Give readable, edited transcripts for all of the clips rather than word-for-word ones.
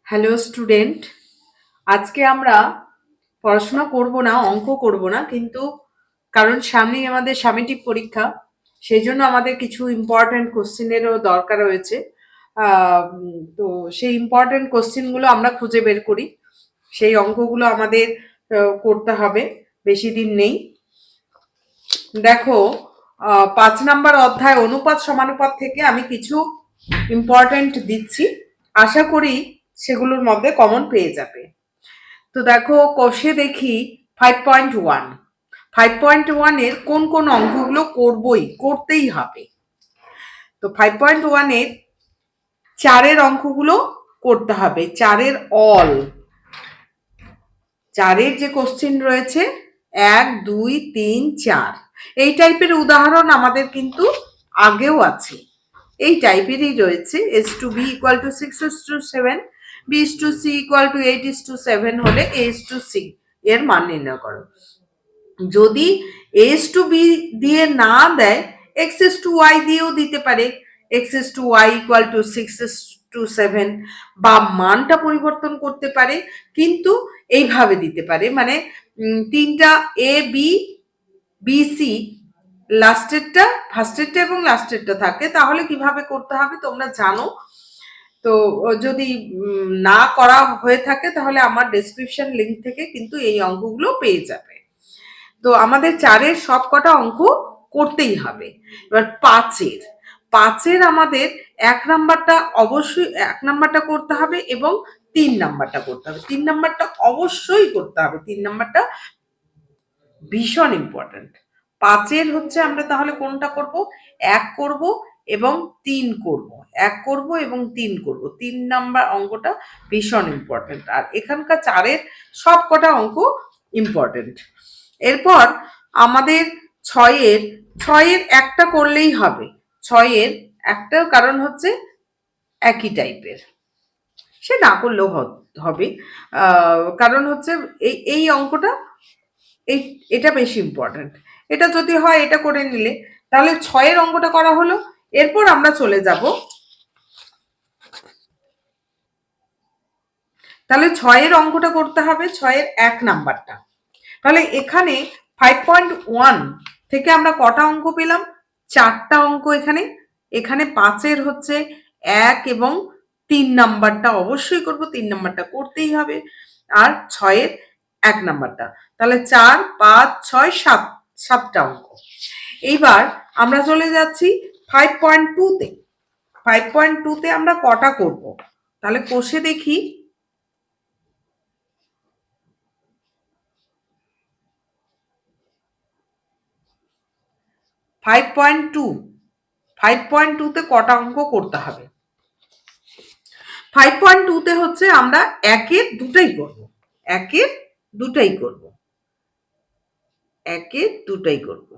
Hello student, আজকে আমরা পড়াশোনা করব না, অঙ্ক করব না, কিন্তু কারণ সামনেই আমাদের সামেটিক পরীক্ষা, সেই জন্য আমাদের কিছু ইম্পর্ট্যান্ট কোশ্চেনেরও দরকার রয়েছে। তো সেই ইম্পর্ট্যান্ট কোশ্চেনগুলো আমরা খুঁজে বের করি, সেই অঙ্কগুলো আমাদের করতে হবে, বেশি দিন নেই। দেখো, 5 নম্বর অধ্যায় অনুপাত সমানুপাত থেকে আমি কিছু ইম্পর্ট্যান্ট দিচ্ছি, আশা করি সেগুলোর মধ্যে কমন পেয়ে যাবে। তো দেখো, কষে দেখি 5.1। 5.1-এর কোন কোন অঙ্কগুলো করতেই হবে। তো 5.1-এর 4-এর অঙ্কগুলো করতে হবে। 4-এর অল, 4-এর যে কোশ্চেন রয়েছে 1, 2, 3, 4, এই টাইপের উদাহরণ আমাদের কিন্তু আগেও আছে। এই টাইপেরই রয়েছে। S/B = 6:7, B/C = 8:7 হলে A/C এর মান নির্ণয় করো। যদি A/B দিয়ে না দেয়, X/Y দিয়েও দিতে পারে। X/Y = 6:7, বা মানটা পরিবর্তন করতে পারে, কিন্তু এইভাবে দিতে পারে, মানে 3টা A, B, C, লাস্টেরটা, ফার্স্টেরটা এবং লাস্টেরটা থাকে, তাহলে কিভাবে করতে হবে তোমরা জানো। তো যদি না করা হয়ে থাকে তাহলে আমার ডেসক্রিপশন লিংক থেকে কিন্তু এই অঙ্কগুলো পেয়ে যাবে। তো আমাদের 4-এর সব কটা অঙ্ক করতেই হবে। এবার 5-এর আমাদের 1 নাম্বারটা অবশ্যই 1 নাম্বারটা করতে হবে এবং 3 নাম্বারটা করতে হবে। 3 নাম্বারটা অবশ্যই করতে হবে। 3 নাম্বারটা ভীষণ ইম্পর্টেন্ট। 5-এর হচ্ছে আমরা তাহলে কোনটা করব? 1 করব এবং 3 করব। 1 করব এবং 3 করব। 3 নাম্বার অঙ্কটা ভীষণ ইম্পর্টেন্ট। আর এখানকার 4-এর সব কটা অঙ্ক ইম্পর্টেন্ট। এরপর আমাদের 6-এর একটা করলেই হবে। 6-এর একটা, কারণ হচ্ছে একই টাইপের, সে না করলেও হবে। কারণ হচ্ছে এই অঙ্কটা, এটা বেশি ইম্পর্টেন্ট। এটা যদি হয় এটা করে নিলে তাহলে 6-এর অঙ্কটা করা হলো। এরপর আমরা চলে যাব, তাহলে 6-এর অঙ্কটা করতে হবে, 6-এর 1 নাম্বারটা। তাহলে এখানে 5.1 থেকে আমরা কটা অঙ্ক পেলাম? 4টা অঙ্ক। এখানে 5-এর হচ্ছে 1 এবং 3 নাম্বারটা অবশ্যই করব, 3 নাম্বারটা করতেই হবে। আর 6-এর 1 নাম্বারটা, তাহলে 4, 5, 6, 7, 7টা অঙ্ক। এইবার আমরা চলে যাচ্ছি 5.2-তে। 5.2-তে আমরা কটা করব? তাহলে কষে দেখি। 5.2, 5.2-তে কটা অঙ্ক করতে হবে? 5.2-তে হচ্ছে আমরা 1-এর দুটাই করব। 1-এর দুটাই করব। 1-এর দুটাই করব।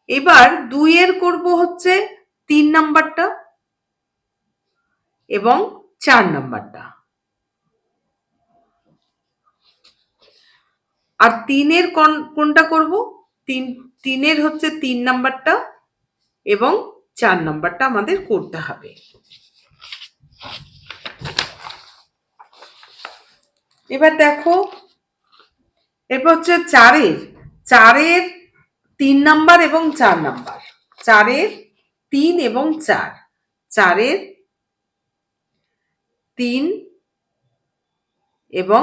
এবার 2-এর করব হচ্ছে 3 নাম্বারটা এবং 4 নাম্বারটা। আর 3-এর কোনটা করব? 3-এর হচ্ছে 3 নাম্বারটা এবং 4 নাম্বারটা আমাদের করতে হবে। এবার দেখো, এরপর হচ্ছে 4-এর 3 নাম্বার এবং 4 নাম্বার। 4-এর 3 এবং 4, 4-এর 3 এবং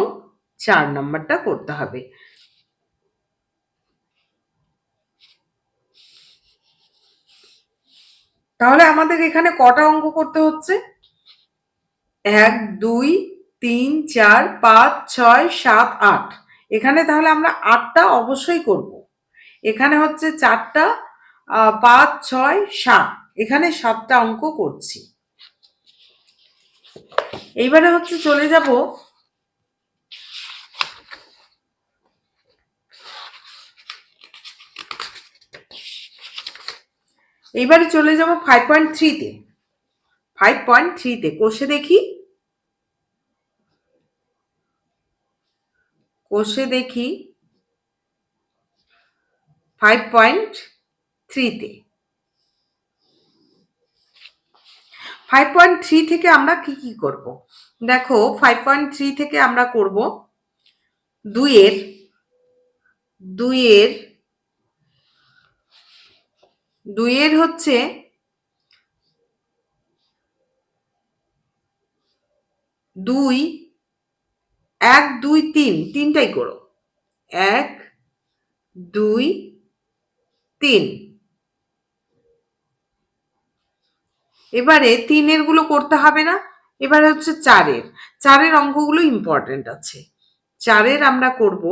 4 নাম্বারটা করতে হবে। তাহলে আমাদের এখানে কটা অঙ্ক করতে হচ্ছে? 1, 2, 3, 4, 5, 6, 7, 8। এখানে তাহলে আমরা 8টা অবশ্যই করব। এখানে হচ্ছে 4টা, 5, 6, 7, এখানে 7টা অঙ্ক করছি। এইবারে হচ্ছে চলে যাব এইবারে চলে যাব 5.3-তে। 5.3-তে কষে দেখি। কষে দেখি 5.3-তে। 5.3 থেকে আমরা কি কি করব? দেখো 5.3 থেকে আমরা করব দুইয়ের দুইয়ের দুইয়ের হচ্ছে 2 1 2 3 তিনটাই করো। 1 2 3। এবারে 3 গুলো করতে হবে না, এবারে হচ্ছে 4 অঙ্কগুলো ইম্পর্টেন্ট আছে। 4 আমরা করব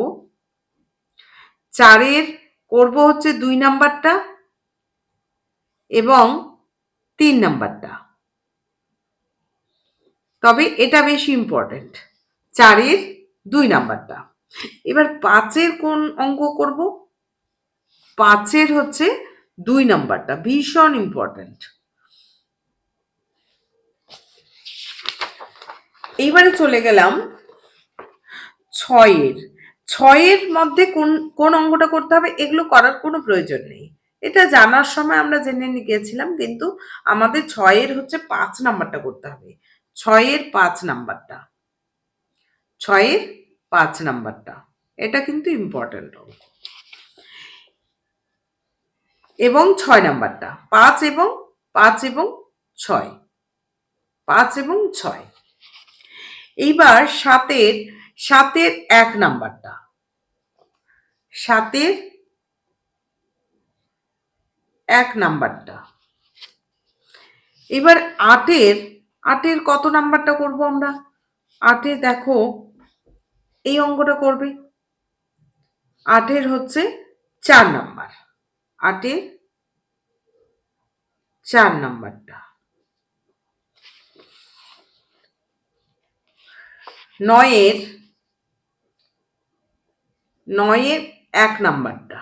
4 হচ্ছে 2 নাম্বারটা এবং 3 নাম্বারটা, তবে এটা বেশি ইম্পর্টেন্ট 4 2 নাম্বারটা। এবার 5 কোন অঙ্ক করব? 5 হচ্ছে 2 নাম্বারটা, ভীষণ ইম্পর্টেন্ট। এইবারে চলে গেলাম 6 6 মধ্যে কোন কোন অঙ্কটা করতে হবে, এগুলো করার কোনো প্রয়োজন নেই, এটা জানার সময় আমরা জেনে গিয়েছিলাম, কিন্তু আমাদের 6 হচ্ছে 5 নাম্বারটা করতে হবে। 6 5 নাম্বারটা, 6 5 নাম্বারটা, এটা কিন্তু ইম্পর্টেন্ট অঙ্ক। এবং 6 নাম্বারটা 5 এবং 6, 5 এবং 6। এইবার 7 1 নাম্বারটা, 7 1 নাম্বারটা। এবার 8 কত নাম্বারটা করব আমরা? 8 দেখো এই অঙ্কটা করবে, 8 হচ্ছে 4 নাম্বার, 8 4 নাম্বারটা। 9 1 নাম্বারটা।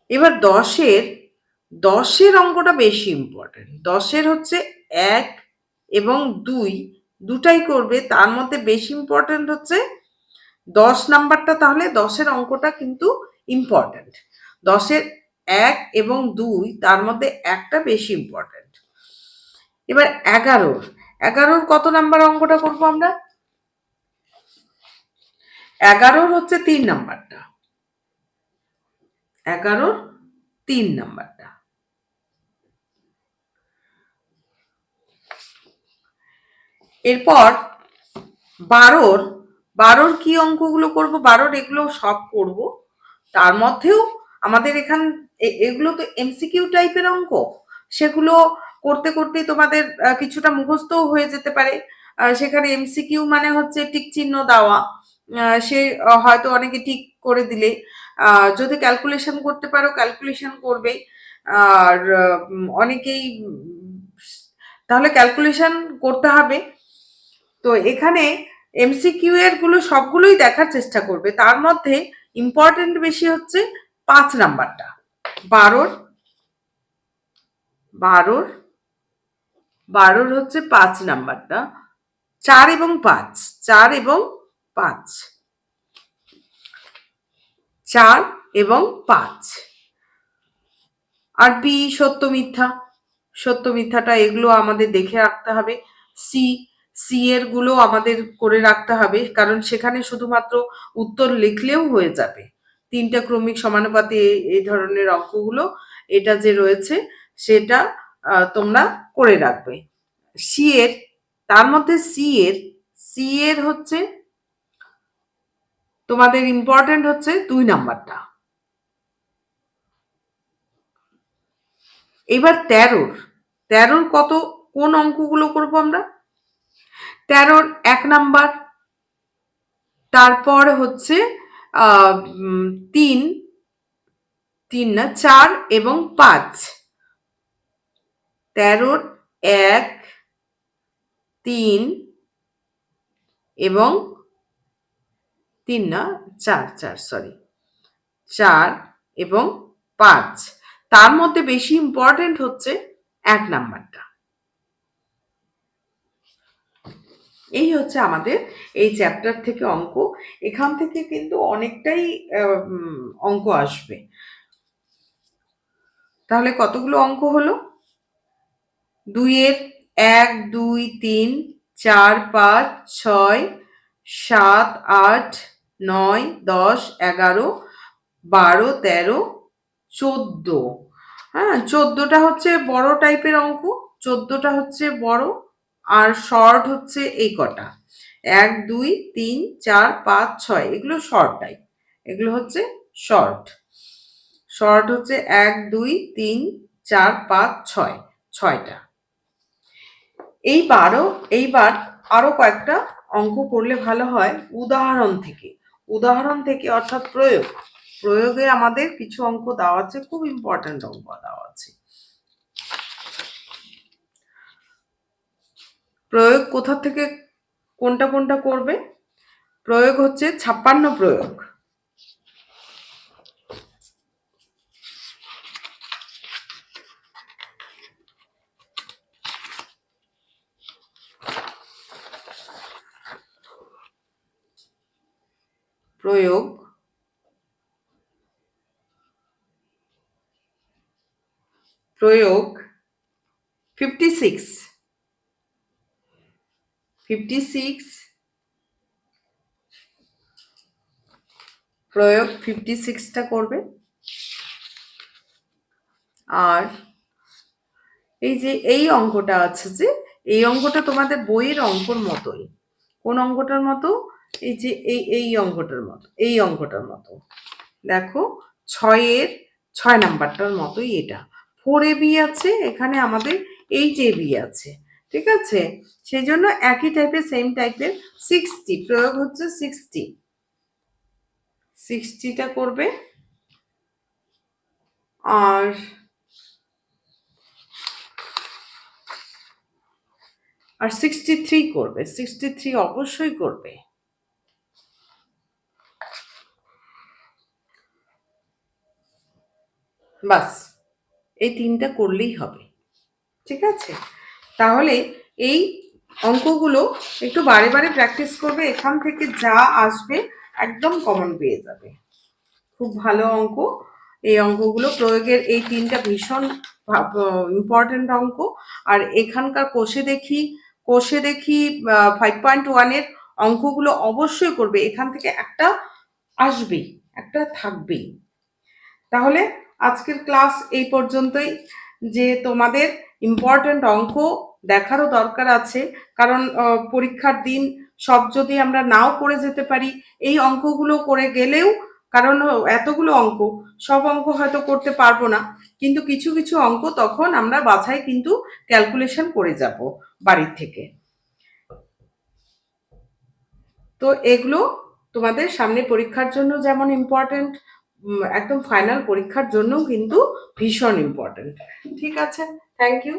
এবার 10 অঙ্কটা বেশি ইম্পর্টেন্ট। 10 হচ্ছে 1 এবং 2 দুটাই করবে, তার মধ্যে বেশি ইম্পর্টেন্ট হচ্ছে 10 নাম্বারটা, তাহলে 10 অঙ্কটা কিন্তু ইম্পর্টেন্ট। 10 1 এবং 2 তার মধ্যে একটা বেশি ইম্পর্টেন্ট। এবার 11 কত নাম্বার অঙ্কটা করবো আমরা? 11 হচ্ছে 3 নাম্বারটা, 11 3 নাম্বারটা। এরপর 12 কি অঙ্কগুলো করব? 12 এগুলো সব করব, তার মধ্যেও আমাদের এগুলো তো এমসিকিউ টাইপের অঙ্ক, সেগুলো করতে করতে তোমাদের কিছুটা মুখস্থও হয়ে যেতে পারে। সেখানে এমসিকিউ মানে হচ্ছে টিক চিহ্ন দেওয়া, সে হয়তো অনেকে টিক করে দিলে, যদি ক্যালকুলেশন করতে পারো ক্যালকুলেশন করবে, আর অনেকেই তাহলে ক্যালকুলেশন করতে হবে। তো এখানে এমসিকিউ এর গুলো সবগুলোই দেখার চেষ্টা করবে, তার মধ্যে ইম্পর্টেন্ট বেশি হচ্ছে 5 নাম্বারটা। 12 হচ্ছে 5 নাম্বারটা, 4 এবং 5, 4 এবং 5, 4 এবং 5। আর বি সত্য মিথ্যাটা এগুলো আমাদের দেখে রাখতে হবে। সি এর গুলো আমাদের করে রাখতে হবে, কারণ সেখানে শুধুমাত্র উত্তর লিখলেও হয়ে যাবে। 3টা ক্রমিক সমানুপাতে এই ধরনের অঙ্কগুলো এটা যে রয়েছে সেটা তোমরা করে রাখবে। তার মধ্যে সি এর হচ্ছে তোমাদের ইম্পর্টেন্ট হচ্ছে 2 নাম্বারটা। এবার 13 কোন অঙ্কগুলো করব আমরা? 13 1 নাম্বার, তারপর হচ্ছে 3 না 4 এবং 5। 13 1 3 এবং 3 না 4 সরি 4 এবং 5, তার মধ্যে বেশি ইম্পর্টেন্ট হচ্ছে 1 নাম্বারটা। এই হচ্ছে আমাদের এই চ্যাপ্টার থেকে অঙ্ক। এখান থেকে কিন্তু অনেকটাই অঙ্ক আসবে। তাহলে কতগুলো অঙ্ক হলো? 2 এর 1 2 3 4 5 6 7 8 9 10 11 12 13 14। হ্যাঁ, 14টা হচ্ছে বড় টাইপের অঙ্ক, 14টা হচ্ছে বড়, আর শর্ট হচ্ছে এই কটা 1 2 3 4 5 6, এগুলো শর্ট টাইপ, এগুলো হচ্ছে শর্ট। শর্ট হচ্ছে 1 2 3 4 5 6, 6টা। এইবার আরো কয়েকটা অঙ্ক করলে ভালো হয় উদাহরণ থেকে। উদাহরণ থেকে অর্থাৎ প্রয়োগে আমাদের কিছু অঙ্ক দেওয়া আছে, খুব ইম্পর্ট্যান্ট অঙ্ক দেওয়া আছে। প্রয়োগ কোথা থেকে কোনটা কোনটা করবে? প্রয়োগ হচ্ছে 56 প্রয়োগ। প্রয়োগ 56 প্রয়োগ 56টা করবে। আর এই যে এই অঙ্কটা আছে, যে এই অঙ্কটা তোমাদের বইয়ের অঙ্কর মতোই। কোন অঙ্কটার মতো? এই যে এই অঙ্কটার মতো, এই অঙ্কটার মতো। দেখো 6-এর 6 নাম্বারটার মতোই এটা। 4ab আছে, এখানে আমাদের 8ab আছে, ঠিক আছে? সেই জন্য একই টাইপের, সেম টাইপের 60 প্রয়োগ হচ্ছে 60টা করবে। আর 63 করবে, 63 অবশ্যই করবে। বাস, এই 3টা করলেই হবে, ঠিক আছে? তাহলে এই অঙ্কগুলো একটু বারে বারে প্র্যাকটিস করবে, এখান থেকে যা আসবে একদম কমন পেয়ে যাবে। খুব ভালো অঙ্ক এই অঙ্কগুলো। প্রয়োগের এই 3টা ভীষণ ইম্পর্টেন্ট অঙ্ক। আর এখানকার কোষে দেখি 5.1-এর অঙ্কগুলো অবশ্যই করবে, এখান থেকে একটা আসবেই, একটা থাকবেই। তাহলে আজকের ক্লাস এই পর্যন্তই। যে তোমাদের ইম্পর্টেন্ট অঙ্ক দেখারও দরকার আছে, কারণ পরীক্ষার দিন সব যদি আমরা নাও করে যেতে পারি, এই অঙ্কগুলো করে গেলেও, কারণ এতগুলো অঙ্ক, সব অঙ্ক হয়তো করতে পারবো না, কিন্তু কিছু কিছু অঙ্ক তখন আমরা বাছাই কিন্তু ক্যালকুলেশন করে যাব বাড়ির থেকে। তো এগুলো তোমাদের সামনে পরীক্ষার জন্য যেমন ইম্পর্টেন্ট, একদম ফাইনাল পরীক্ষার জন্য কিন্তু ভীষণ ইম্পর্টেন্ট। ঠিক আছে, থ্যাংক ইউ।